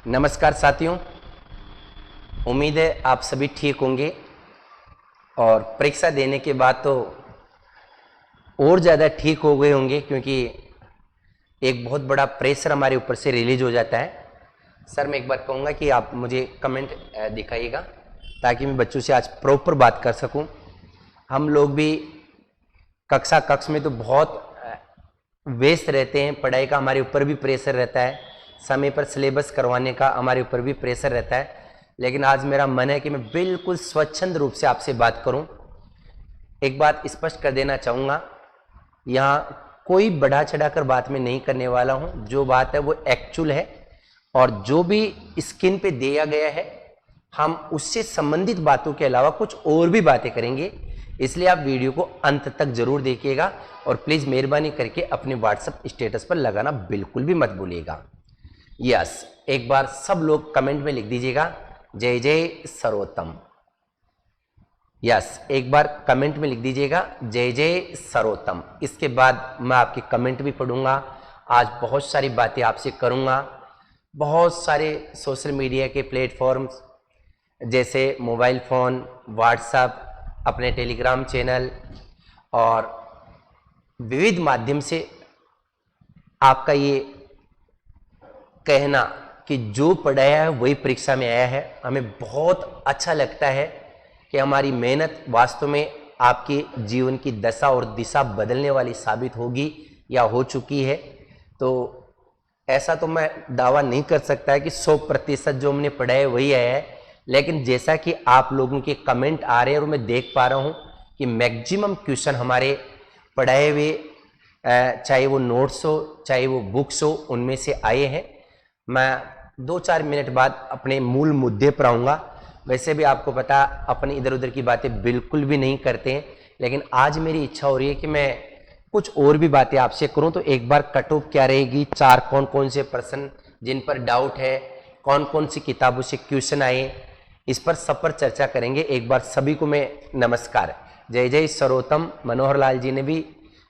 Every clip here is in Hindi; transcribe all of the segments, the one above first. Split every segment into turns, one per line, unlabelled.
नमस्कार साथियों, उम्मीद है आप सभी ठीक होंगे और परीक्षा देने के बाद तो और ज़्यादा ठीक हो गए होंगे, क्योंकि एक बहुत बड़ा प्रेशर हमारे ऊपर से रिलीज हो जाता है। सर मैं एक बार कहूँगा कि आप मुझे कमेंट दिखाइएगा ताकि मैं बच्चों से आज प्रॉपर बात कर सकूँ। हम लोग भी कक्ष में तो बहुत व्यस्त रहते हैं, पढ़ाई का हमारे ऊपर भी प्रेशर रहता है, समय पर सिलेबस करवाने का हमारे ऊपर भी प्रेशर रहता है। लेकिन आज मेरा मन है कि मैं बिल्कुल स्वच्छंद रूप से आपसे बात करूं। एक बात स्पष्ट कर देना चाहूँगा, यहाँ कोई बढ़ा चढ़ाकर बात मैं नहीं करने वाला हूं। जो बात है वो एक्चुअल है और जो भी स्क्रीन पे दिया गया है हम उससे संबंधित बातों के अलावा कुछ और भी बातें करेंगे, इसलिए आप वीडियो को अंत तक जरूर देखिएगा और प्लीज़ मेहरबानी करके अपने व्हाट्सएप स्टेटस पर लगाना बिल्कुल भी मत भूलिएगा। यस, एक बार सब लोग कमेंट में लिख दीजिएगा जय जय सर्वोत्तम। यस, एक बार कमेंट में लिख दीजिएगा जय जय सर्वोत्तम। इसके बाद मैं आपके कमेंट भी पढ़ूंगा। आज बहुत सारी बातें आपसे करूंगा। बहुत सारे सोशल मीडिया के प्लेटफॉर्म्स जैसे मोबाइल फ़ोन, व्हाट्सएप, अपने टेलीग्राम चैनल और विविध माध्यम से आपका ये कहना कि जो पढ़ाया है वही परीक्षा में आया है, हमें बहुत अच्छा लगता है कि हमारी मेहनत वास्तव में आपके जीवन की दशा और दिशा बदलने वाली साबित होगी या हो चुकी है। तो ऐसा तो मैं दावा नहीं कर सकता है कि 100% जो हमने पढ़ा है वही आया है, लेकिन जैसा कि आप लोगों के कमेंट आ रहे हैं और मैं देख पा रहा हूँ कि मैक्सिमम क्वेश्चन हमारे पढ़ाए हुए, चाहे वो नोट्स हो चाहे वो बुक्स हो, उनमें से आए हैं। मैं 2-4 मिनट बाद अपने मूल मुद्दे पर आऊँगा। वैसे भी आपको पता अपनी इधर उधर की बातें बिल्कुल भी नहीं करते हैं, लेकिन आज मेरी इच्छा हो रही है कि मैं कुछ और भी बातें आपसे करूं। तो एक बार कट ऑफ क्या रहेगी, 4 कौन कौन से प्रश्न जिन पर डाउट है, कौन कौन सी किताबों से क्वेश्चन आए, इस पर सब पर चर्चा करेंगे। एक बार सभी को मैं नमस्कार, जय जय सर्वोत्तम। मनोहर लाल जी ने भी,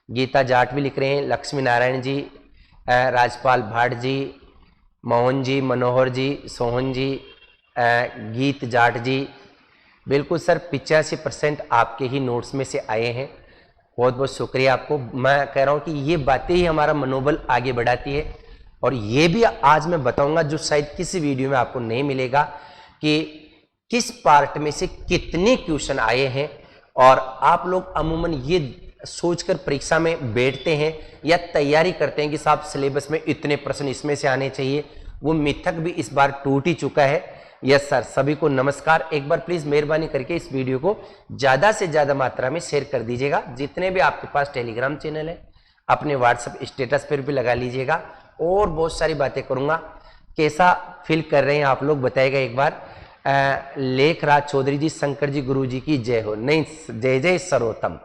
गीता जाट भी लिख रहे हैं, लक्ष्मी नारायण जी, राजपाल भाट जी, मोहन जी, मनोहर जी, सोहन जी, गीत जाट जी। बिल्कुल सर, 85% आपके ही नोट्स में से आए हैं। बहुत बहुत शुक्रिया आपको। मैं कह रहा हूँ कि ये बातें ही हमारा मनोबल आगे बढ़ाती है और ये भी आज मैं बताऊंगा जो शायद किसी वीडियो में आपको नहीं मिलेगा कि किस पार्ट में से कितने क्वेश्चन आए हैं। और आप लोग अमूमन ये सोचकर परीक्षा में बैठते हैं या तैयारी करते हैं कि साहब सिलेबस में इतने प्रश्न इसमें से आने चाहिए, वो मिथक भी इस बार टूट ही चुका है। यस सर, सभी को नमस्कार। एक बार प्लीज मेहरबानी करके इस वीडियो को ज्यादा से ज्यादा मात्रा में शेयर कर दीजिएगा। जितने भी आपके पास टेलीग्राम चैनल है अपने व्हाट्सएप स्टेटस पर भी लगा लीजिएगा। और बहुत सारी बातें करूंगा। कैसा फील कर रहे हैं आप लोग बताइएगा एक बार। लेखराज चौधरी जी, शंकर जी गुरु जी की जय हो। नहीं, जय जय सर्वोत्तम।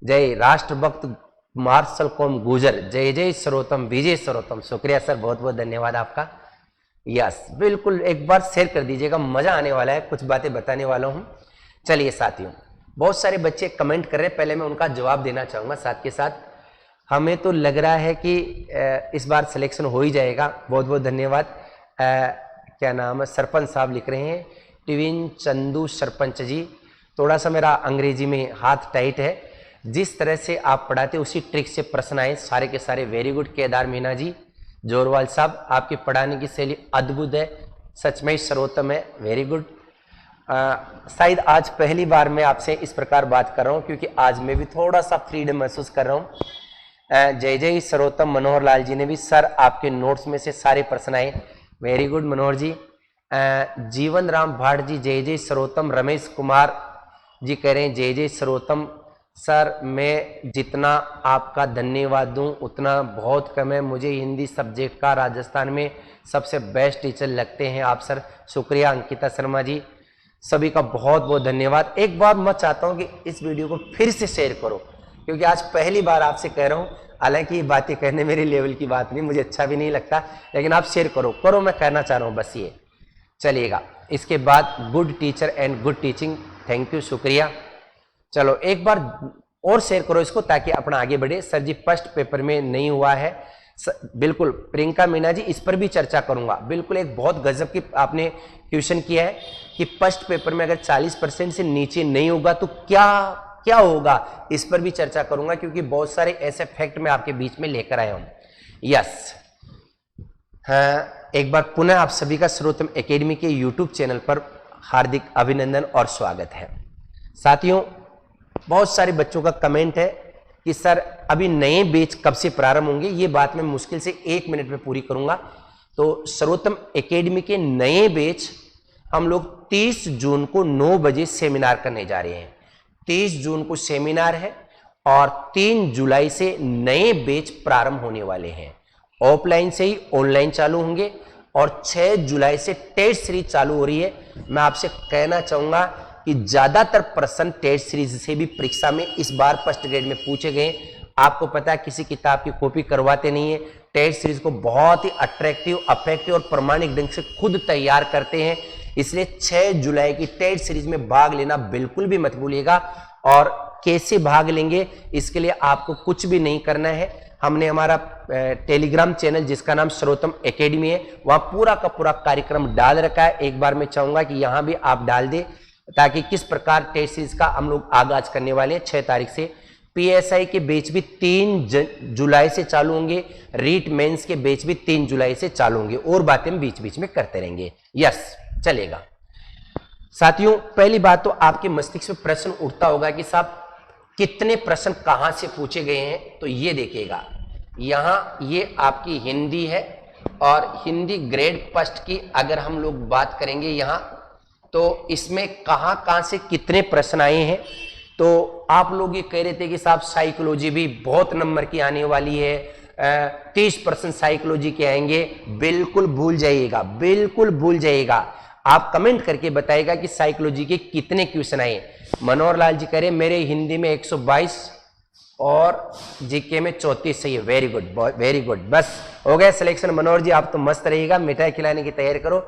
जय राष्ट्रभक्त मार्शल कौम गुजर, जय जय सर्वोत्तम, विजय सर्वोत्तम। शुक्रिया सर, बहुत बहुत धन्यवाद आपका। यस, बिल्कुल एक बार शेयर कर दीजिएगा, मजा आने वाला है, कुछ बातें बताने वाला हूं। चलिए साथियों, बहुत सारे बच्चे कमेंट कर रहे हैं, पहले मैं उनका जवाब देना चाहूंगा। साथ के साथ हमें तो लग रहा है कि इस बार सिलेक्शन हो ही जाएगा। बहुत बहुत धन्यवाद। क्या नाम है, सरपंच साहब लिख रहे हैं, टिविन चंदू सरपंच जी। थोड़ा सा मेरा अंग्रेजी में हाथ टाइट है, जिस तरह से आप पढ़ाते उसी ट्रिक से प्रश्न आए सारे के सारे। Very good. केदार मीना जी, जोरवाल साहब, आपके पढ़ाने की शैली अद्भुत है, सच में सर्वोत्तम है। Very good. शायद आज पहली बार मैं आपसे इस प्रकार बात कर रहा हूँ, क्योंकि आज मैं भी थोड़ा सा फ्रीडम महसूस कर रहा हूँ। जय जय सर्वोत्तम। मनोहर लाल जी ने भी, सर आपके नोट्स में से सारे प्रश्न आए। वेरी गुड मनोहर जी। जीवन राम भाट जी, जय जय सर्वोत्तम। रमेश कुमार जी कह रहे हैं जय जय सर्वोत्तम। सर मैं जितना आपका धन्यवाद दूं उतना बहुत कम है, मुझे हिंदी सब्जेक्ट का राजस्थान में सबसे बेस्ट टीचर लगते हैं आप सर। शुक्रिया अंकिता शर्मा जी, सभी का बहुत बहुत धन्यवाद। एक बार मैं चाहता हूं कि इस वीडियो को फिर से शेयर करो, क्योंकि आज पहली बार आपसे कह रहा हूं। हालांकि ये बातें कहने मेरे लेवल की बात नहीं, मुझे अच्छा भी नहीं लगता, लेकिन आप शेयर करो, मैं कहना चाह रहा हूँ बस ये। चलिएगा, इसके बाद good teacher and good teaching, thank you, शुक्रिया। चलो एक बार और शेयर करो इसको ताकि अपना आगे बढ़े। सर जी फर्स्ट पेपर में नहीं हुआ है, बिल्कुल प्रियंका मीना जी, इस पर भी चर्चा करूंगा। बिल्कुल एक बहुत गजब की आपने क्वेश्चन किया है कि फर्स्ट पेपर में अगर 40% से नीचे नहीं होगा तो क्या क्या होगा, इस पर भी चर्चा करूंगा, क्योंकि बहुत सारे ऐसे फैक्ट मैं आपके बीच में लेकर आया हूं। यस, हाँ, एक बार पुनः आप सभी का सर्वोत्तम एकेडमी के यूट्यूब चैनल पर हार्दिक अभिनंदन और स्वागत है। साथियों, बहुत सारे बच्चों का कमेंट है कि सर अभी नए बैच कब से प्रारंभ होंगे। ये बात मैं मुश्किल से 1 मिनट में पूरी करूंगा। तो सर्वोत्तम एकेडमी के नए बैच हम लोग 30 जून को 9 बजे सेमिनार करने जा रहे हैं। 30 जून को सेमिनार है और 3 जुलाई से नए बैच प्रारंभ होने वाले हैं। ऑफलाइन से ही ऑनलाइन चालू होंगे और 6 जुलाई से टेस्ट सीरीज चालू हो रही है। मैं आपसे कहना चाहूंगा कि ज्यादातर प्रश्न टेस्ट सीरीज से भी परीक्षा में इस बार फर्स्ट ग्रेड में पूछे गए। आपको पता है किसी किताब की कॉपी करवाते नहीं है, टेस्ट सीरीज को बहुत ही अट्रैक्टिव, अफेक्टिव और प्रमाणिक ढंग से खुद तैयार करते हैं। इसलिए 6 जुलाई की टेस्ट सीरीज में भाग लेना बिल्कुल भी मत भूलिएगा। और कैसे भाग लेंगे, इसके लिए आपको कुछ भी नहीं करना है। हमने हमारा टेलीग्राम चैनल जिसका नाम सर्वोत्तम एकेडमी है, वहां पूरा का पूरा कार्यक्रम डाल रखा है। एक बार मैं चाहूंगा कि यहां भी आप डाल दें, ताकि किस प्रकार टेस्ट सीरीज का हम लोग आगाज करने वाले हैं 6 तारीख से। पीएसआई के बैच भी 3 जुलाई से चालू होंगे, रीट मेंस के बैच भी 3 जुलाई से चालू होंगे, और बातें हम बीच बीच में करते रहेंगे। यस, चलेगा। साथियों, पहली बात तो आपके मस्तिष्क में प्रश्न उठता होगा कि साहब कितने प्रश्न कहां से पूछे गए हैं। तो ये देखिएगा, यहां ये आपकी हिंदी है और हिंदी ग्रेड फर्स्ट की अगर हम लोग बात करेंगे यहां, तो इसमें कहां से कितने प्रश्न आए हैं। तो आप लोग ये कह रहे थे कि साहब साइकोलॉजी भी बहुत नंबर की आने वाली है, 30% साइकोलॉजी के आएंगे। बिल्कुल भूल जाइएगा, बिल्कुल भूल जाइएगा। आप कमेंट करके बताइएगा कि साइकोलॉजी के कितने क्वेश्चन आए। मनोहर लाल जी कह रहे मेरे हिंदी में 122 और जीके में 34 सही है। Very good, very good. बस हो गया सिलेक्शन। मनोहर जी आप तो मस्त रहिएगा, मिठाई खिलाने की तैयारी करो।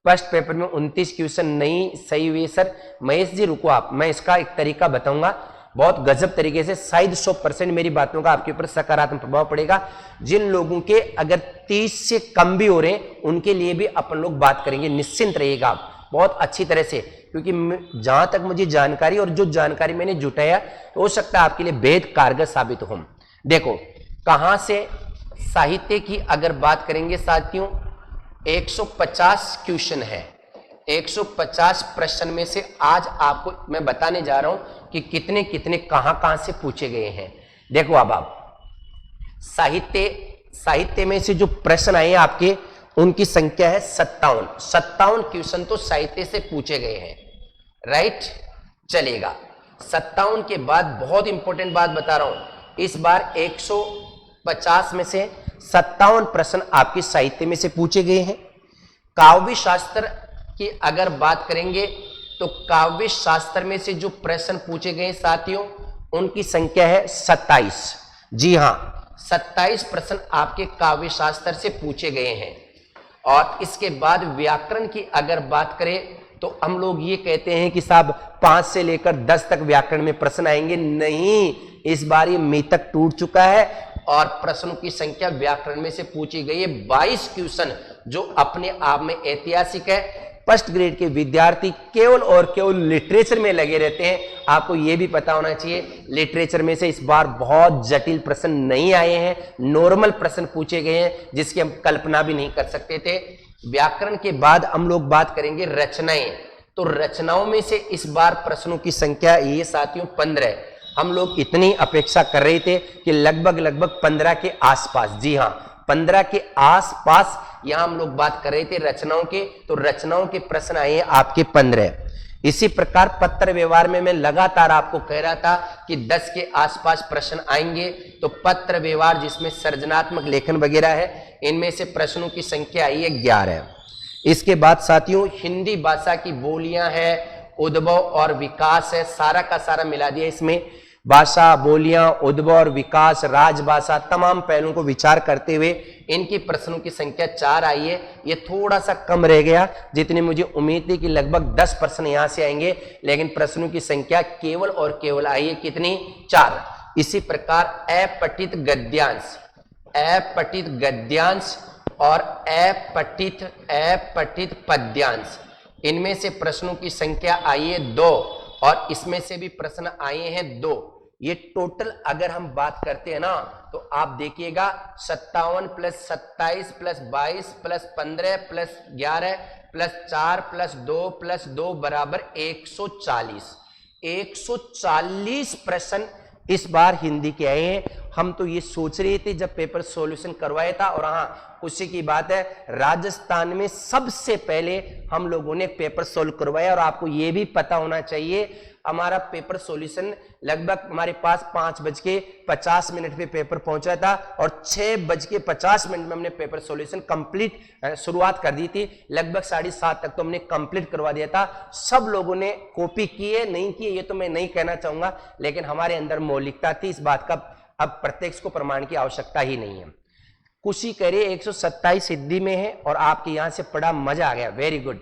फर्स्ट पेपर में 29 क्वेश्चन नहीं सही हुए सर। महेश जी रुको आप, मैं इसका एक तरीका बताऊंगा बहुत गजब तरीके से। शायद 100% मेरी बातों का आपके ऊपर सकारात्मक प्रभाव पड़ेगा। जिन लोगों के अगर 30 से कम भी हो रहे हैं उनके लिए भी अपन लोग बात करेंगे, निश्चिंत रहिएगा आप बहुत अच्छी तरह से, क्योंकि जहां तक मुझे जानकारी और जो जानकारी मैंने जुटाया तो हो सकता है आपके लिए बेहद कारगर साबित हो। देखो कहां से साहित्य की अगर बात करेंगे साथियों, 150 क्वेश्चन है। 150 प्रश्न में से आज आपको मैं बताने जा रहा हूं कि कितने कितने कहां से पूछे गए हैं। देखो अब आप साहित्य में से जो प्रश्न आए आपके, उनकी संख्या है 57 क्वेश्चन तो साहित्य से पूछे गए हैं। राइट, चलेगा। 57 के बाद बहुत इंपॉर्टेंट बात बता रहा हूं, इस बार 150 में से 57 प्रश्न आपके साहित्य में से पूछे गए हैं। काव्य शास्त्र की अगर बात करेंगे तो काव्य शास्त्र में से जो प्रश्न पूछे गए साथियों, उनकी संख्या है 27। जी हां, 27 प्रश्न आपके काव्य शास्त्र से पूछे गए हैं। और इसके बाद व्याकरण की अगर बात करें तो हम लोग ये कहते हैं कि साहब 5 से लेकर 10 तक व्याकरण में प्रश्न आएंगे। नहीं, इस बार ये मिथक टूट चुका है और प्रश्नों की संख्या व्याकरण में से पूछी गई है 22 क्वेश्चन, जो अपने आप में ऐतिहासिक है। फर्स्ट ग्रेड के विद्यार्थी केवल और केवल लिटरेचर में लगे रहते हैं। आपको यह भी पता होना चाहिए लिटरेचर में से इस बार बहुत जटिल प्रश्न नहीं आए हैं, नॉर्मल प्रश्न पूछे गए हैं जिसकी हम कल्पना भी नहीं कर सकते थे। व्याकरण के बाद हम लोग बात करेंगे रचनाएं। तो रचनाओं में से इस बार प्रश्नों की संख्या ये साथियों 15। हम लोग इतनी अपेक्षा कर रहे थे कि लगभग 15 के आसपास, जी हाँ 15 के आसपास यहां हम लोग बात कर रहे थे रचनाओं के। तो रचनाओं के प्रश्न आए आपके 15। इसी प्रकार पत्र व्यवहार में मैं लगातार आपको कह रहा था कि 10 के आसपास प्रश्न आएंगे। तो पत्र व्यवहार जिसमें सृजनात्मक लेखन वगैरह है, इनमें से प्रश्नों की संख्या आई है 11। इसके बाद साथियों हिंदी भाषा की बोलियां है, उद्भव और विकास है, सारा का सारा मिला दिया इसमें। भाषा, बोलियां, उद्भव और विकास, राजभाषा, तमाम पहलुओं को विचार करते हुए इनकी प्रश्नों की संख्या 4 आई है। ये थोड़ा सा कम रह गया, जितनी मुझे उम्मीद थी कि लगभग 10 प्रश्न यहां से आएंगे, लेकिन प्रश्नों की संख्या केवल और केवल आई है कितनी? 4। इसी प्रकार अपठित गद्यांश, अपठित गद्यांश और अपठित पद्यांश, इनमें से प्रश्नों की संख्या आई है 2 और इसमें से भी प्रश्न आए हैं 2। ये टोटल अगर हम बात करते हैं ना तो आप देखिएगा 57 plus 27 plus 22 plus 15 plus 11 plus 4 plus 2 बराबर 140। 140 प्रश्न इस बार हिंदी के आए हैं। हम तो ये सोच रहे थे जब पेपर सॉल्यूशन करवाया था, और हाँ खुशी की बात है राजस्थान में सबसे पहले हम लोगों ने पेपर सोल्व करवाया। और आपको ये भी पता होना चाहिए हमारा पेपर सॉल्यूशन लगभग हमारे पास 5:50 पे पेपर पहुंचा था और 6:50 में हमने पेपर सॉल्यूशन कंप्लीट शुरुआत कर दी थी। लगभग 7:30 तक तो हमने कंप्लीट करवा दिया था। सब लोगों ने कॉपी की है, नहीं की ये तो मैं नहीं कहना चाहूंगा, लेकिन हमारे अंदर मौलिकता थी। इस बात का अब प्रत्यक्ष को प्रमाण की आवश्यकता ही नहीं है। खुशी करिए 127 हिंदी में है और आपके यहां से पढ़ा मजा आ गया, very good.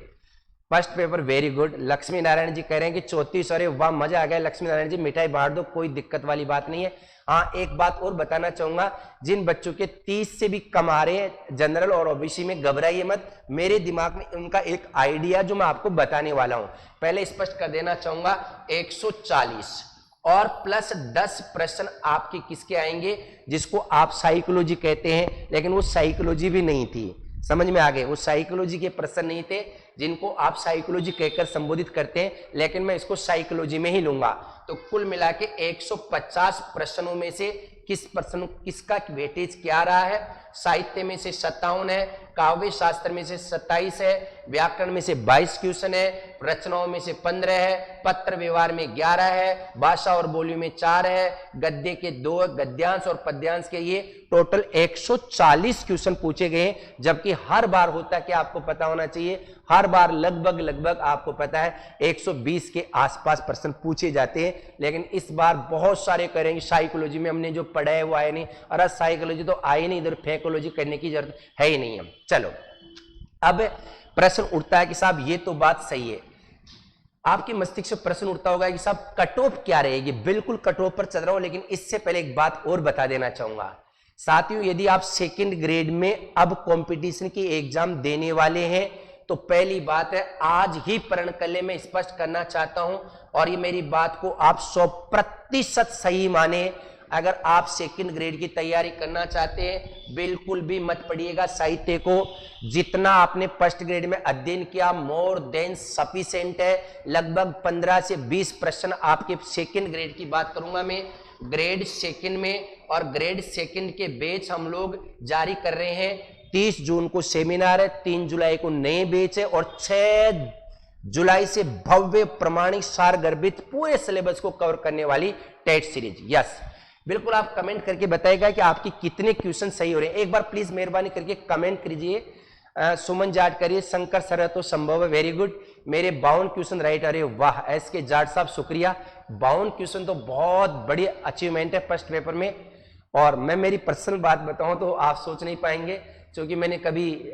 First paper very good. Lakshmi Narayan ji कह रहे हैं कि 34, अरे वाह मजा आ गया लक्ष्मी नारायण जी, मिठाई बांट दो, कोई दिक्कत वाली बात नहीं है। हाँ एक बात और बताना चाहूंगा, जिन बच्चों के 30 से भी कम आ रहे हैं जनरल और ओबीसी में, घबराइए मत। मेरे दिमाग में उनका एक आइडिया जो मैं आपको बताने वाला हूं। पहले स्पष्ट कर देना चाहूंगा 140 और प्लस 10 प्रश्न आपके किसके आएंगे, जिसको आप साइकोलॉजी कहते हैं, लेकिन वो साइकोलॉजी भी नहीं थी, समझ में आ गए। वो साइकोलॉजी के प्रश्न नहीं थे जिनको आप साइकोलॉजी कहकर संबोधित करते हैं, लेकिन मैं इसको साइकोलॉजी में ही लूंगा। तो कुल मिला के 150 प्रश्नों में से किसका वेटेज क्या रहा है। साहित्य में से 57 है, काव्य शास्त्र में से 27 है, व्याकरण में से 22 क्वेश्चन है, रचनाओं में से 15 है, पत्र व्यवहार में 11 है, भाषा और बोली में 4 है, गद्य के 2, गद्यांश और पद्यांश के ये टोटल 140 क्वेश्चन पूछे गए। जबकि हर बार होता क्या आपको पता होना चाहिए, हर बार लगभग आपको पता है 120 के आसपास प्रश्न पूछे जाते हैं। लेकिन इस बार बहुत सारे करेंगे साइकोलॉजी में हमने जो पढ़ा है वो आए नहीं, अरे साइकोलॉजी तो आई नहीं, इधर फेकोलॉजी करने की जरूरत है ही नहीं। हम चलो अब प्रश्न उठता है कि साहब ये तो बात सही है, आपके मस्तिष्क से प्रश्न उठता होगा कि साहब कट ऑफ क्या रहेगी। बिल्कुल कट ऑफ पर चल रहा हूं, लेकिन इससे पहले एक बात और बता देना चाहूंगा साथियों, यदि आप सेकंड ग्रेड में अब कंपटीशन की एग्जाम देने वाले हैं तो पहली बात है आज ही प्रण कर ले, मैं स्पष्ट करना चाहता हूं और ये मेरी बात को आप 100% सही माने। अगर आप सेकंड ग्रेड की तैयारी करना चाहते हैं बिल्कुल भी मत पढ़िएगा साहित्य को। जितना आपने फर्स्ट ग्रेड में अध्ययन किया मोर देन सफिशिएंट है। लगभग 15 से 20 प्रश्न आपके सेकंड ग्रेड की बात करूंगा मैं ग्रेड सेकंड में, और ग्रेड सेकंड के बैच हम लोग जारी कर रहे हैं। 30 जून को सेमिनार है, 3 जुलाई को नए बैच है और 6 जुलाई से भव्य प्रमाणिक सार गर्भित पूरे सिलेबस को कवर करने वाली टेट सीरीज। यस बिल्कुल, आप कमेंट करके बताइएगा कि आपकी कितने क्वेश्चन सही हो रहे हैं। एक बार प्लीज मेहरबानी करके कमेंट कीजिए। सुमन जाट करिए, शंकर सर तो संभव है, वेरी गुड। मेरे 52 क्वेश्चन राइट, अरे वाह एस के जाट साहब शुक्रिया। 52 क्वेश्चन तो बहुत बड़ी अचीवमेंट है फर्स्ट पेपर में। और मैं मेरी पर्सनल बात बताऊं तो आप सोच नहीं पाएंगे, क्योंकि मैंने कभी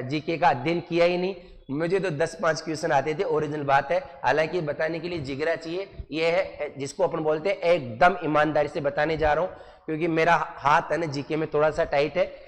जीके का अध्ययन किया ही नहीं। मुझे तो 10-5 क्वेश्चन आते थे, ओरिजिनल बात है। हालांकि बताने के लिए जिगरा चाहिए, ये है जिसको अपन बोलते हैं एकदम ईमानदारी से बताने जा रहा हूं, क्योंकि मेरा हाथ है ना जीके में थोड़ा सा टाइट है।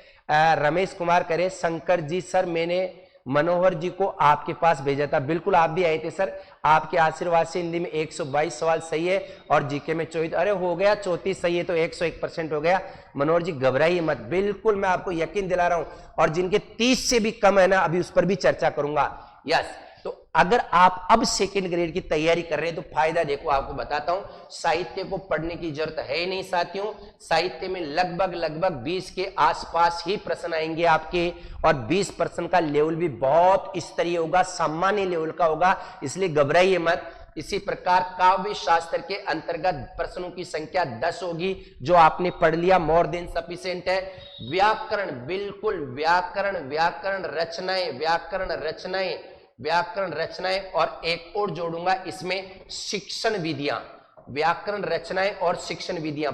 रमेश कुमार करे, शंकर जी सर मैंने मनोहर जी को आपके पास भेजा था, बिल्कुल आप भी आए थे सर, आपके आशीर्वाद से हिंदी में 122 सवाल सही है और जीके में 34, अरे हो गया 34 सही है तो 101% हो गया। मनोहर जी घबराइए मत, बिल्कुल मैं आपको यकीन दिला रहा हूं। और जिनके 30 से भी कम है ना, अभी उस पर भी चर्चा करूंगा। यस, तो अगर आप अब सेकंड ग्रेड की तैयारी कर रहे हैं तो फायदा देखो आपको बताता हूं, साहित्य को पढ़ने की जरूरत है ही नहीं साथियों। साहित्य में लगभग 20 के आसपास ही प्रश्न आएंगे आपके, और 20 प्रश्न का लेवल भी बहुत स्तरीय होगा, सामान्य लेवल का होगा, इसलिए घबराइए मत। इसी प्रकार काव्य शास्त्र के अंतर्गत प्रश्नों की संख्या 10 होगी, जो आपने पढ़ लिया, मोर देन सफिशिएंट है। व्याकरण, बिल्कुल व्याकरण रचनाएं और एक और जोड़ूंगा इसमें शिक्षण विधियां, व्याकरण रचनाएं और शिक्षण विधियां।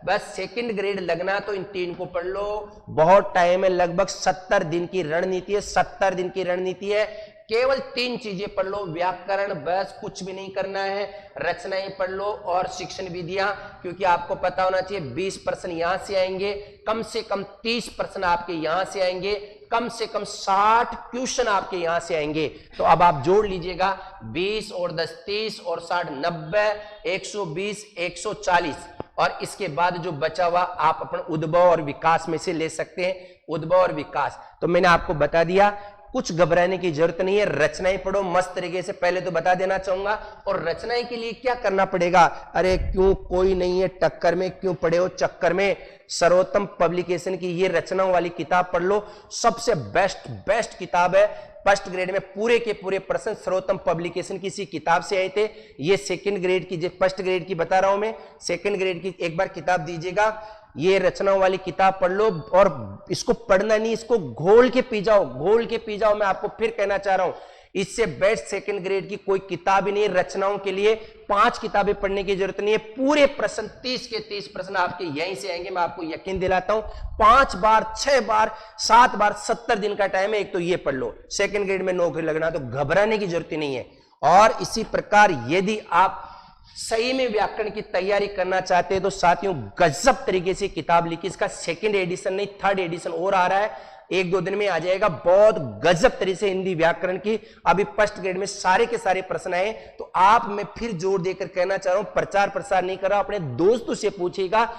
बस सेकंड ग्रेड लगना तो इन 3 को पढ़ लो, बहुत टाइम है, लगभग 70 दिन की रणनीति है, 70 दिन की रणनीति है। केवल 3 चीजें पढ़ लो, व्याकरण बस, कुछ भी नहीं करना है, रचनाएं पढ़ लो और शिक्षण विधियां, क्योंकि आपको पता होना चाहिए 20 प्रश्न यहां से आएंगे, कम से कम 30 प्रश्न आपके यहां से आएंगे, कम से कम 60 क्वेश्चन आपके यहां से आएंगे। तो अब आप जोड़ लीजिएगा, 20 और 10 30 और 60 90, 120 140, और इसके बाद जो बचा हुआ आप अपन उद्भव और विकास में से ले सकते हैं, उद्भव और विकास। तो मैंने आपको बता दिया, कुछ घबराने की जरूरत नहीं है, रचनाएं पढ़ो मस्त तरीके से। पहले तो बता देना चाहूंगा, और रचनाएं के लिए क्या करना पड़ेगा, अरे क्यों कोई नहीं है टक्कर में, क्यों पड़े हो चक्कर में, सर्वोत्तम पब्लिकेशन की ये रचनाओं वाली किताब पढ़ लो, सबसे बेस्ट किताब है। फर्स्ट ग्रेड में पूरे के पूरे प्रश्न सर्वोत्तम पब्लिकेशन की इसी किताब से आए थे। ये सेकंड ग्रेड की, फर्स्ट ग्रेड की बता रहा हूं मैं, सेकंड ग्रेड की एक बार किताब दीजिएगा, ये रचनाओं वाली किताब पढ़ लो, और इसको पढ़ना नहीं, इसको घोल के पी जाओ, घोल के पी जाओ। मैं आपको फिर कहना चाह रहा हूं, इससे बेस्ट सेकंड ग्रेड की कोई किताब ही नहीं। रचनाओं के लिए 5 किताबें पढ़ने की जरूरत नहीं है, पूरे प्रश्न 30 के 30 प्रश्न आपके यहीं से आएंगे, मैं आपको यकीन दिलाता हूं। 5 बार 6 बार 7 बार 70 दिन का टाइम है, एक तो ये पढ़ लो, सेकंड ग्रेड में नौकरी लगना, तो घबराने की जरूरत ही नहीं है। और इसी प्रकार यदि आप सही में व्याकरण की तैयारी करना चाहते हैं तो साथियों गजब तरीके से किताब लिखी, इसका सेकंड एडिशन नहीं थर्ड एडिशन और आ रहा है, 1-2 दिन में आ जाएगा। बहुत गजब तरीके से हिंदी व्याकरण की अभी फर्स्ट ग्रेड में सारे के सारे प्रश्न आए। तो आप, मैं फिर जोर देकर कहना चाह रहा हूं, प्रचार प्रसार नहीं कर रहा, अपने दोस्तों से पूछिएगा,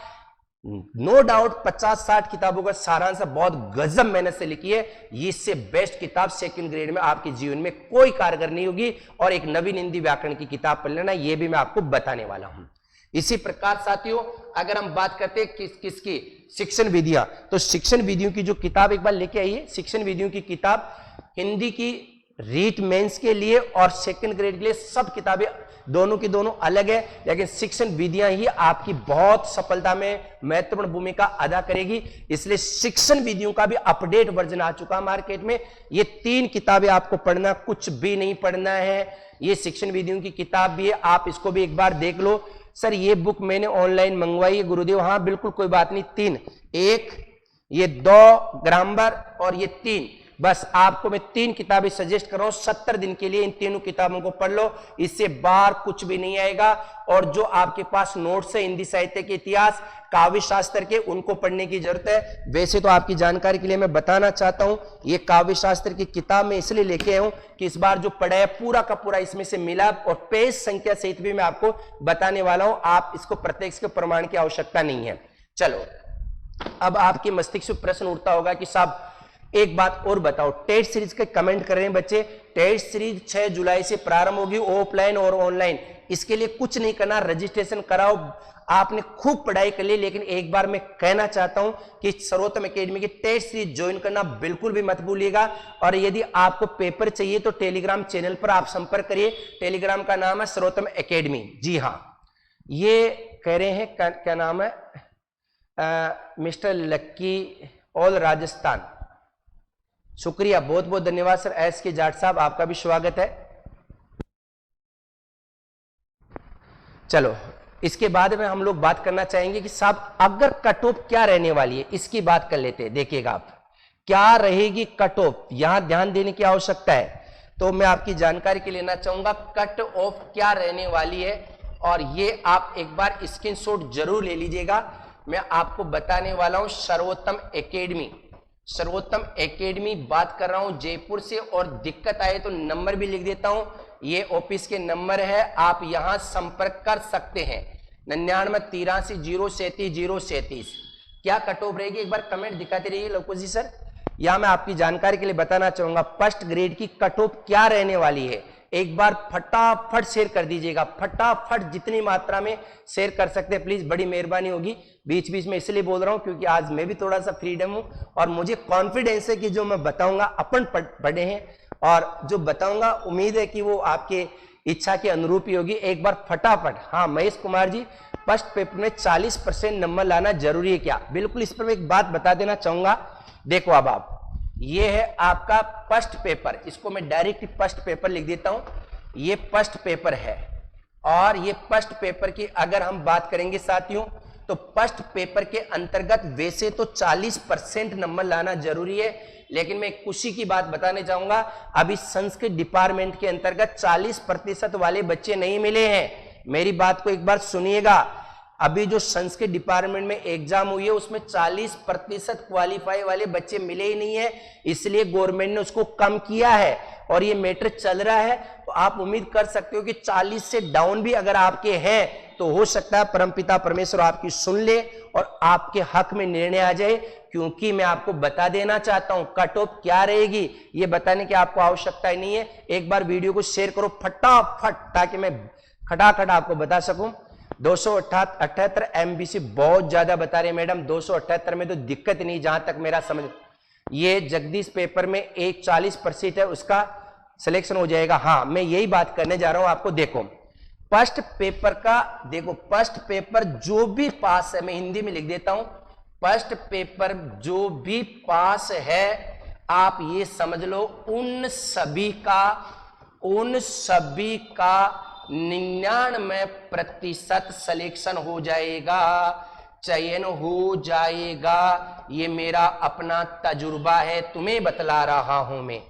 नो डाउट 50-60 किताबों का सारांश बहुत गजब मेहनत से लिखी है। इससे बेस्ट किताब सेकंड ग्रेड में आपके जीवन में कोई कारगर नहीं होगी। और एक नवीन हिंदी व्याकरण की किताब पढ़ लेना, यह भी मैं आपको बताने वाला हूं। इसी प्रकार साथियों अगर हम बात करते हैं किसकी, शिक्षण विधियां, तो शिक्षण विधियों की जो किताब एक बार लेके आइए, शिक्षण विधियों की किताब हिंदी की रीट मेंस के लिए और सेकंड ग्रेड के लिए सब किताबें दोनों की दोनों अलग है, लेकिन शिक्षण विधियां ही आपकी बहुत सफलता में महत्वपूर्ण भूमिका अदा करेगी। इसलिए शिक्षण विधियों का भी अपडेट वर्जन आ चुका मार्केट में। ये 3 किताबें आपको पढ़ना, कुछ भी नहीं पढ़ना है। ये शिक्षण विधियों की किताब भी है, आप इसको भी एक बार देख लो। सर ये बुक मैंने ऑनलाइन मंगवाई है गुरुदेव, हाँ बिल्कुल कोई बात नहीं। 3, 1 ये 2 ग्रामर और ये 3, बस आपको मैं 3 किताबें सजेस्ट कर रहा हूं 70 दिन के लिए। इन तीनों किताबों को पढ़ लो, इससे बाहर कुछ भी नहीं आएगा। और जो आपके पास नोट्स है हिंदी साहित्य के इतिहास, काव्य शास्त्र के, उनको पढ़ने की जरूरत है। वैसे तो आपकी जानकारी के लिए मैं बताना चाहता हूं, ये काव्य शास्त्र की किताब मैं इसलिए लेके आया हूं कि इस बार जो पढ़ा है पूरा का पूरा इसमें से मिला, और पेज संख्या सहित भी मैं आपको बताने वाला हूं। आप इसको प्रत्यक्ष के प्रमाण की आवश्यकता नहीं है। चलो, अब आपके मस्तिष्क में प्रश्न उठता होगा कि साहब एक बात और बताओ, टेट सीरीज के कमेंट कर रहे हैं बच्चे, टेट सीरीज 6 जुलाई से प्रारंभ होगी, ऑफलाइन और ऑनलाइन। इसके लिए कुछ नहीं करना, रजिस्ट्रेशन कराओ। आपने खूब पढ़ाई कर ली, लेकिन एक बार मैं कहना चाहता हूं कि सर्वोत्तम एकेडमी की टेट सीरीज ज्वाइन करना बिल्कुल भी मत भूलिएगा। और यदि आपको पेपर चाहिए तो टेलीग्राम चैनल पर आप संपर्क करिए, टेलीग्राम का नाम है सर्वोत्तम एकेडमी। जी हाँ, ये कह रहे हैं क्या नाम है, मिस्टर लक्की ऑल राजस्थान, शुक्रिया, बहुत बहुत धन्यवाद सर। एस के जाट साहब, आपका भी स्वागत है। चलो, इसके बाद में हम लोग बात करना चाहेंगे कि साहब अगर कट ऑफ क्या रहने वाली है, इसकी बात कर लेते हैं। देखिएगा आप, क्या रहेगी कट ऑफ, यहां ध्यान देने की आवश्यकता है। तो मैं आपकी जानकारी के लिए लेना चाहूंगा कट ऑफ क्या रहने वाली है, और ये आप एक बार स्क्रीनशॉट जरूर ले लीजिएगा। मैं आपको बताने वाला हूं सर्वोत्तम एकेडमी, सर्वोत्तम एकेडमी बात कर रहा हूं जयपुर से। और दिक्कत आए तो नंबर भी लिख देता हूं, ये ऑफिस के नंबर है, आप यहां संपर्क कर सकते हैं 9983803737। क्या कट ऑफ रहेगी एक बार कमेंट दिखाते रहिए लवकुश जी सर। यहां मैं आपकी जानकारी के लिए बताना चाहूंगा फर्स्ट ग्रेड की कट ऑफ क्या रहने वाली है, एक बार फटाफट शेयर कर दीजिएगा, फटाफट जितनी मात्रा में शेयर कर सकते हैं प्लीज, बड़ी मेहरबानी होगी। बीच बीच में इसलिए बोल रहा हूं क्योंकि आज मैं भी थोड़ा सा फ्रीडम हूं, और मुझे कॉन्फिडेंस है कि जो मैं बताऊंगा अपन पढ़े हैं, और जो बताऊंगा उम्मीद है कि वो आपके इच्छा के अनुरूप ही होगी। एक बार फटाफट, हाँ महेश कुमार जी, फर्स्ट पेपर में 40% नंबर लाना जरूरी है क्या? बिल्कुल, इस पर मैं एक बात बता देना चाहूंगा। देखो अब आप, ये है आपका फर्स्ट पेपर, इसको मैं डायरेक्ट फर्स्ट पेपर लिख देता हूं। ये फर्स्ट पेपर है, और ये फर्स्ट पेपर की अगर हम बात करेंगे साथियों, तो फर्स्ट पेपर के अंतर्गत वैसे तो 40% नंबर लाना जरूरी है, लेकिन मैं खुशी की बात बताने चाहूंगा, अभी संस्कृत डिपार्टमेंट के अंतर्गत 40% वाले बच्चे नहीं मिले हैं। मेरी बात को एक बार सुनिएगा, अभी जो संस्कृत डिपार्टमेंट में एग्जाम हुई है उसमें 40% क्वालिफाई वाले बच्चे मिले ही नहीं है, इसलिए गवर्नमेंट ने उसको कम किया है और ये मैटर चल रहा है। तो आप उम्मीद कर सकते हो कि 40 से डाउन भी अगर आपके हैं तो हो सकता है परमपिता परमेश्वर आपकी सुन ले और आपके हक में निर्णय आ जाए, क्योंकि मैं आपको बता देना चाहता हूं कट ऑफ क्या रहेगी ये बताने की आपको आवश्यकता ही नहीं है। एक बार वीडियो को शेयर करो फटाफट ताकि मैं खटाखट आपको बता सकूं। 278 MBC बहुत ज्यादा बता रहे मैडम, 278 में तो दिक्कत नहीं जहां तक मेरा समझ। ये जगदीश पेपर में एक 40% है उसका सिलेक्शन हो जाएगा। हाँ मैं यही बात करने जा रहा हूं आपको। देखो फर्स्ट पेपर का, देखो फर्स्ट पेपर जो भी पास है, मैं हिंदी में लिख देता हूं, फर्स्ट पेपर जो भी पास है आप ये समझ लो उन सभी का 99% सिलेक्शन हो जाएगा, चयन हो जाएगा। ये मेरा अपना तजुर्बा है, तुम्हें बतला रहा हूं मैं।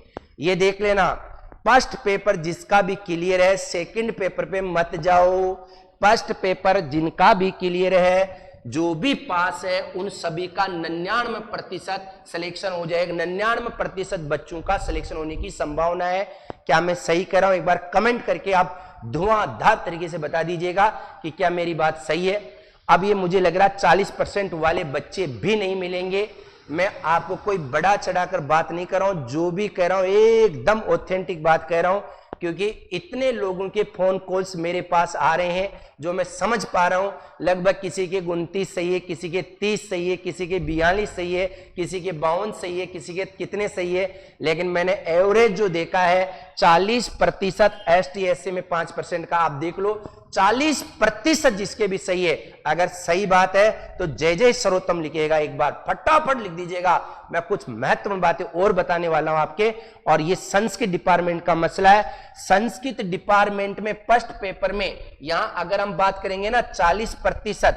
ये देख लेना, फर्स्ट पेपर जिसका भी क्लियर है सेकंड पेपर पे मत जाओ। फर्स्ट पेपर जिनका भी क्लियर है, जो भी पास है, उन सभी का 99% सिलेक्शन हो जाएगा। 99% बच्चों का सिलेक्शन होने की संभावना है। क्या मैं सही कर रहा हूं? एक बार कमेंट करके आप धुआंधार तरीके से बता दीजिएगा कि क्या मेरी बात सही है। अब ये मुझे लग रहा है 40% वाले बच्चे भी नहीं मिलेंगे। मैं आपको कोई बड़ा चढ़ाकर बात नहीं कर रहा हूं, जो भी कह रहा हूं एकदम ऑथेंटिक बात कह रहा हूं, क्योंकि इतने लोगों के फोन कॉल्स मेरे पास आ रहे हैं जो मैं समझ पा रहा हूं। लगभग किसी के 29 सही है, किसी के 30 सही है, किसी के 42 सही है, किसी के 52 सही है, किसी के कितने सही है, लेकिन मैंने एवरेज जो देखा है 40%, ST SC में 5% का आप देख लो, 40% जिसके भी सही है। अगर सही बात है तो जय जय सर्वोत्तम लिखिएगा, एक बार फटाफट लिख दीजिएगा। मैं कुछ महत्वपूर्ण बातें और बताने वाला हूं आपके, और ये संस्कृत डिपार्टमेंट का मसला है। संस्कृत डिपार्टमेंट में फर्स्ट पेपर में यहां अगर हम बात करेंगे ना 40%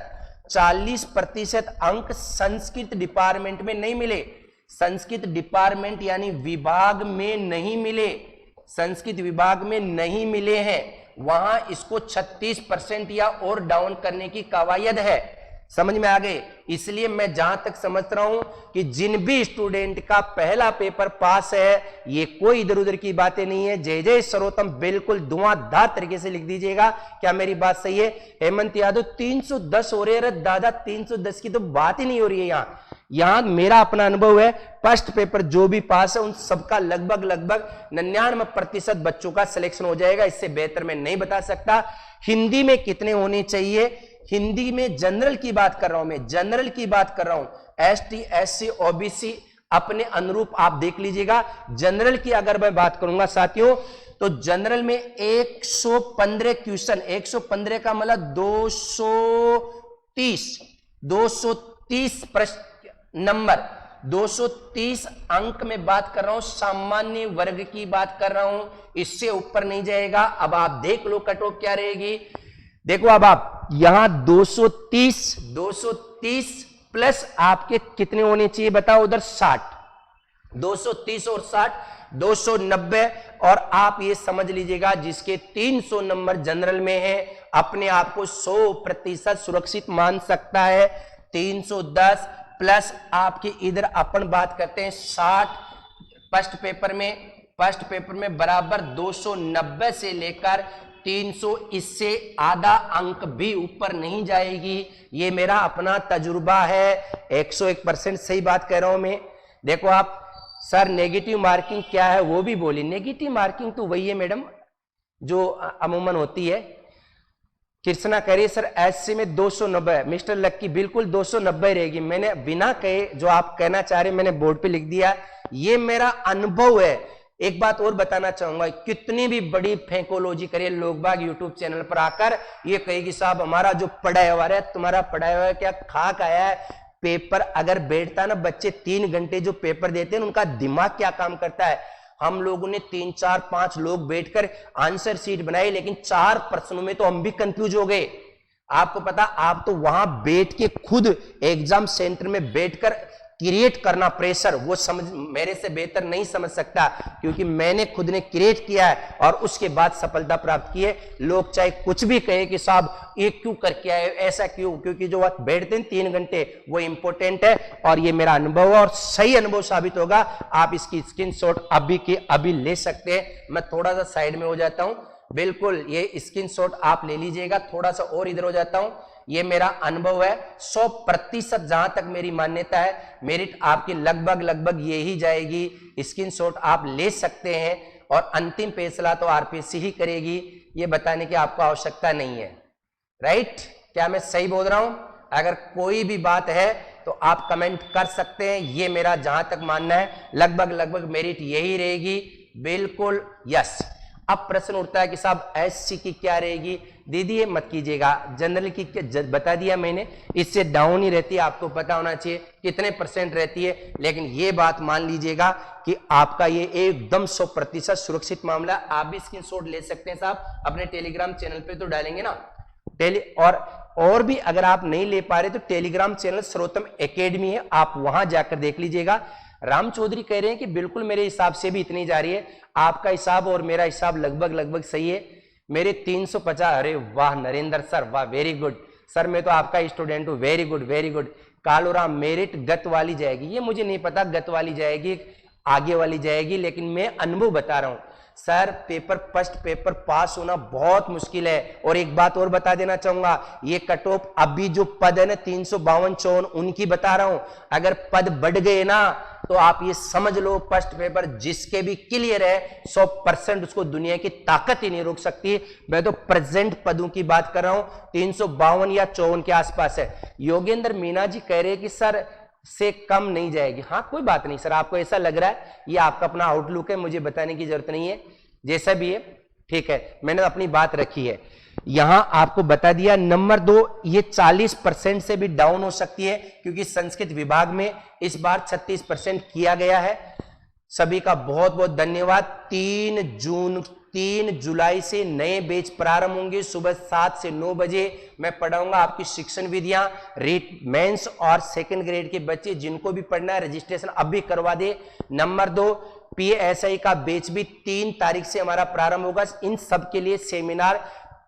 अंक संस्कृत डिपार्टमेंट में नहीं मिले। संस्कृत डिपार्टमेंट यानी विभाग में नहीं मिले, संस्कृत विभाग में नहीं मिले हैं, वहां इसको 36% या और डाउन करने की कवायद है। समझ में आ गए? इसलिए मैं जहां तक समझ रहा हूं कि जिन भी स्टूडेंट का पहला पेपर पास है, ये कोई इधर उधर की बातें नहीं है। जय जय सर्वोत्तम बिल्कुल धुआंधार तरीके से लिख दीजिएगा। क्या मेरी बात सही है? हेमंत यादव 310 हो रहे हैं। दादा 310 की तो बात ही नहीं हो रही है। यहां मेरा अपना अनुभव है, फर्स्ट पेपर जो भी पास है उन सबका लगभग 99% बच्चों का सिलेक्शन हो जाएगा। इससे बेहतर मैं नहीं बता सकता। हिंदी में कितने होने चाहिए? हिंदी में जनरल की बात कर रहा हूं, मैं जनरल की बात कर रहा हूं। ST SC OBC अपने अनुरूप आप देख लीजिएगा। जनरल की अगर मैं बात करूंगा साथियों, तो जनरल में 115 क्वेश्चन, 115 का मतलब 230 प्रश्न नंबर, 230 अंक में बात कर रहा हूं। सामान्य वर्ग की बात कर रहा हूं, इससे ऊपर नहीं जाएगा। अब आप देख लो कट ऑफ क्या रहेगी। देखो अब आप यहां 230 प्लस आपके कितने होने चाहिए बताओ? उधर 60, 230 और 60 290। और आप ये समझ लीजिएगा जिसके 300 नंबर जनरल में है, अपने आप को 100% सुरक्षित मान सकता है। 310 प्लस आपके इधर अपन बात करते हैं 60 फर्स्ट पेपर में बराबर 290 से लेकर 300, इससे आधा अंक भी ऊपर नहीं जाएगी। ये मेरा अपना तजुर्बा है, 101% सही बात कह रहा हूं मैं। देखो आप सर नेगेटिव मार्किंग क्या है वो भी बोली। नेगेटिव मार्किंग तो वही है मैडम जो अमूमन होती है। कृष्णा कह रही सर SC में 290, मिस्टर लक्की बिल्कुल 290 रहेगी। मैंने बिना कहे जो आप कहना चाह रहे मैंने बोर्ड पे लिख दिया, ये मेरा अनुभव है। एक बात और बताना चाहूंगा, कितनी भी बड़ी फेंकोलॉजी करे लोग बाग यूट्यूब चैनल पर आकर ये कहेगी साहब हमारा जो पढ़ाया हुआ है, तुम्हारा पढ़ाया हुआ है क्या खाक आया है? पेपर अगर बैठता ना, बच्चे 3 घंटे जो पेपर देते हैं उनका दिमाग क्या काम करता है। हम लोगों ने 3 4 5 लोग बैठकर आंसर शीट बनाई, लेकिन 4 प्रश्नों में तो हम भी कंफ्यूज हो गए। आपको पता, आप तो वहां बैठ के खुद एग्जाम सेंटर में बैठकर क्रिएट करना प्रेशर, वो समझ मेरे से बेहतर नहीं समझ सकता, क्योंकि मैंने खुद ने क्रिएट किया है और उसके बाद सफलता प्राप्त की है। लोग चाहे कुछ भी कहे कि साहब ये क्यों करके आए, ऐसा क्यों, क्योंकि जो वक्त बैठते हैं 3 घंटे वो इंपॉर्टेंट है और ये मेरा अनुभव है और सही अनुभव साबित होगा। आप इसकी स्क्रीनशॉट अभी के अभी ले सकते हैं। मैं थोड़ा सा साइड में हो जाता हूं, बिल्कुल ये स्क्रीनशॉट आप ले लीजिएगा। थोड़ा सा और इधर हो जाता हूं, ये मेरा अनुभव है 100%, जहां तक मेरी मान्यता है। मेरिट आपकी लगभग यही जाएगी। स्क्रीनशॉट आप ले सकते हैं और अंतिम फैसला तो आरपीएससी ही करेगी, ये बताने की आपको आवश्यकता नहीं है। राइट? क्या मैं सही बोल रहा हूं? अगर कोई भी बात है तो आप कमेंट कर सकते हैं। ये मेरा जहां तक मानना है लगभग मेरिट यही रहेगी। बिल्कुल यस। अब प्रश्न उठता है कि साहब एससी की क्या रहेगी? दीदी ये मत कीजिएगा, जनरल की बता दिया मैंने, इससे डाउन ही रहती है। आपको पता होना चाहिए कितने % रहती है, लेकिन ये बात मान लीजिएगा कि आपका ये एकदम 100% सुरक्षित मामला। आप भी स्क्रीनशॉट ले सकते हैं साहब, अपने टेलीग्राम चैनल पे तो डालेंगे ना और भी अगर आप नहीं ले पा रहे तो टेलीग्राम चैनल सर्वोत्तम एकेडमी है, आप वहां जाकर देख लीजिएगा। राम चौधरी कह रहे हैं कि बिल्कुल मेरे हिसाब से भी इतनी जा रही है, आपका हिसाब और मेरा हिसाब लगभग सही है। मेरे 350। अरे वाह नरेंद्र सर, वाह, वेरी गुड सर, मैं तो आपका स्टूडेंट हूं। Very good. कालूराम, मेरिट गत वाली जाएगी, ये मुझे नहीं पता गत वाली जाएगी आगे वाली जाएगी, लेकिन मैं अनुभव बता रहा हूं सर। फर्स्ट पेपर पास होना बहुत मुश्किल है। और एक बात और बता देना चाहूंगा, ये कट ऑफ अभी जो पद है ना 352-54 उनकी बता रहा हूं। अगर पद बढ़ गए ना तो आप ये समझ लो फर्स्ट पेपर जिसके भी क्लियर है 100%, उसको दुनिया की ताकत ही नहीं रोक सकती। मैं तो प्रेजेंट पदों की बात कर रहा हूं, 352 या 54 के आसपास है। योगेंद्र मीना जी कह रहे हैं कि सर से कम नहीं जाएगी। हाँ कोई बात नहीं सर, आपको ऐसा लग रहा है, ये आपका अपना आउटलुक है, मुझे बताने की जरूरत नहीं है, जैसा भी है ठीक है, मैंने अपनी बात रखी है। यहां आपको बता दिया। नंबर 2, ये 40% से भी डाउन हो सकती है, क्योंकि संस्कृत विभाग में इस बार 36% किया गया है। सभी का बहुत बहुत धन्यवाद। 3 जुलाई से नए बैच प्रारंभ होंगे, सुबह 7 से 9 बजे मैं पढ़ाऊंगा आपकी शिक्षण विधियां। मेंस और सेकंड ग्रेड के बच्चे जिनको भी पढ़ना है रजिस्ट्रेशन अभी करवा दे। नंबर 2, पीएसआई का बैच भी 3 तारीख से हमारा प्रारंभ होगा। इन सब के लिए सेमिनार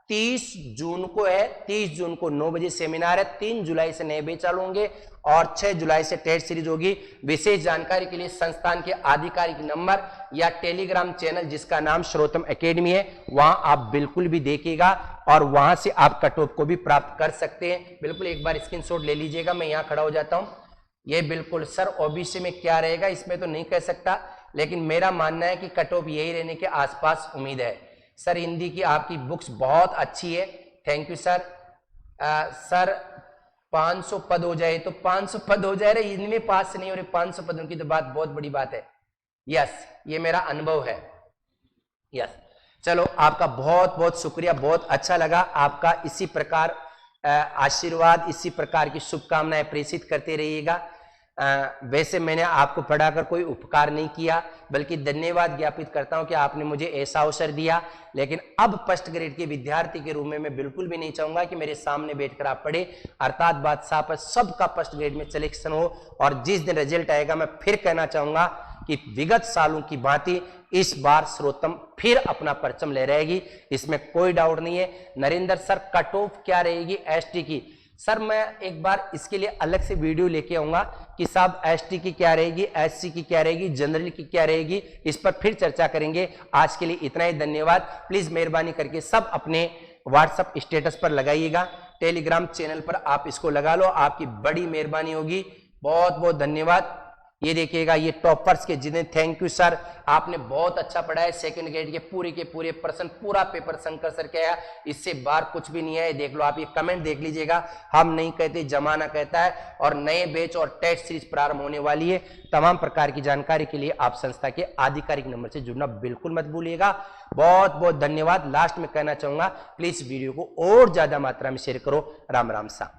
30 जून को है, 30 जून को 9 बजे सेमिनार है। 3 जुलाई से नए बैच चालू होंगे और 6 जुलाई से टेस्ट सीरीज होगी। विशेष जानकारी के लिए संस्थान के आधिकारिक नंबर या टेलीग्राम चैनल जिसका नाम सर्वोत्तम एकेडमी है, वहां आप बिल्कुल भी देखिएगा और वहां से आप कट ऑफ को भी प्राप्त कर सकते हैं। बिल्कुल एक बार स्क्रीनशॉट ले लीजिएगा। मैं यहां खड़ा हो जाता हूं। ये बिल्कुल सर ओबीसी में क्या रहेगा इसमें तो नहीं कह सकता, लेकिन मेरा मानना है कि कट ऑफ यही रहने के आसपास उम्मीद है। सर हिंदी की आपकी बुक्स बहुत अच्छी है, थैंक यू सर। सर 500 पद हो जाए तो 500 पद हो जाए रे, इनमें पास नहीं हो रहे 500 पदों की तो बात बहुत बड़ी बात है। यस, ये मेरा अनुभव है। यस, चलो आपका बहुत बहुत शुक्रिया, बहुत अच्छा लगा। आपका इसी प्रकार आशीर्वाद, इसी प्रकार की शुभकामनाएं प्रेषित करते रहिएगा। वैसे मैंने आपको पढ़ाकर कोई उपकार नहीं किया, बल्कि धन्यवाद ज्ञापित करता हूं कि आपने मुझे ऐसा अवसर दिया। लेकिन अब फर्स्ट ग्रेड के विद्यार्थी के रूप में मैं बिल्कुल भी नहीं चाहूंगा कि मेरे सामने बैठकर आप पढ़े। अर्थात बात साफ है, सबका फर्स्ट ग्रेड में सिलेक्शन हो और जिस दिन रिजल्ट आएगा मैं फिर कहना चाहूंगा कि विगत सालों की भांति इस बार सर्वोत्तम फिर अपना परचम ले रहेगी, इसमें कोई डाउट नहीं है। नरेंद्र सर कट ऑफ क्या रहेगी एसटी की? सर मैं एक बार इसके लिए अलग से वीडियो लेके आऊंगा कि साहब एसटी की क्या रहेगी, एससी की क्या रहेगी, जनरल की क्या रहेगी, इस पर फिर चर्चा करेंगे। आज के लिए इतना ही, धन्यवाद। प्लीज मेहरबानी करके सब अपने व्हाट्सएप स्टेटस पर लगाइएगा, टेलीग्राम चैनल पर आप इसको लगा लो, आपकी बड़ी मेहरबानी होगी। बहुत बहुत धन्यवाद। ये देखिएगा, ये टॉपर्स के जिन्हें थैंक यू सर, आपने बहुत अच्छा पढ़ा है। सेकंड ग्रेड के पूरे प्रश्न, पूरा पेपर शंकर सर के आया, इससे बाहर कुछ भी नहीं है। देख लो, आप ये कमेंट देख लीजिएगा। हम नहीं कहते, जमाना कहता है। और नए बैच और टेस्ट सीरीज प्रारंभ होने वाली है। तमाम प्रकार की जानकारी के लिए आप संस्था के आधिकारिक नंबर से जुड़ना बिल्कुल मत भूलिएगा। बहुत बहुत धन्यवाद। लास्ट में कहना चाहूंगा, प्लीज वीडियो को और ज्यादा मात्रा में शेयर करो। राम राम सा।